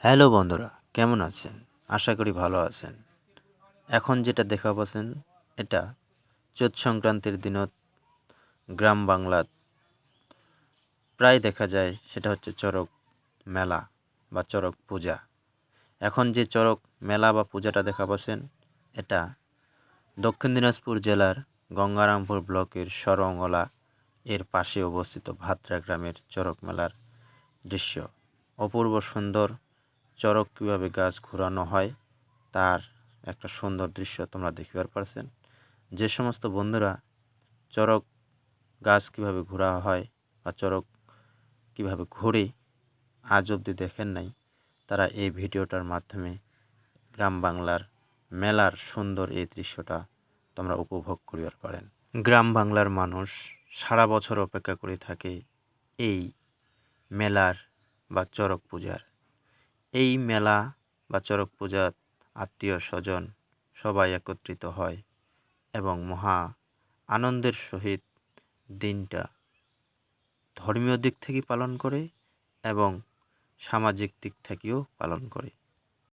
Hello বন্ধুরা, কেমন আছেন? আশা করি ভালো আছেন। এখন যেটা দেখা পাচ্ছেন এটা চৈত সংক্রান্তির দিনত গ্রাম বাংলাত প্রায় দেখা যায়, সেটা হচ্ছে চড়ক মেলা বা চড়ক পূজা। এখন যে চড়ক মেলা বা পূজাটা দেখা পাচ্ছেন এটা দক্ষিণ দিনাজপুর জেলার গঙ্গারামপুর ব্লকের সরঙ্গলা এর পাশে অবস্থিত ভাদ্রা গ্রামের চড়ক মেলার দৃশ্য। অপূর্ব সুন্দর চড়ক কীভাবে গাছ ঘোরানো হয় তার একটা সুন্দর দৃশ্য তোমরা দেখিবার পারছেন। যে সমস্ত বন্ধুরা চড়ক গাছ কীভাবে ঘোরা হয় বা চড়ক কীভাবে ঘোরে আজ অবধি দেখেন নাই, তারা এই ভিডিওটার মাধ্যমে গ্রাম বাংলার মেলার সুন্দর এই দৃশ্যটা তোমরা উপভোগ করিবার পারেন। গ্রাম বাংলার মানুষ সারা বছর অপেক্ষা করে থাকে এই মেলার বা চড়ক পূজার। এই মেলা বা চড়ক পূজার আত্মীয় স্বজন সবাই একত্রিত হয় এবং মহা আনন্দের সহিত দিনটা ধর্মীয় দিক থেকে পালন করে এবং সামাজিক দিক থেকেও পালন করে।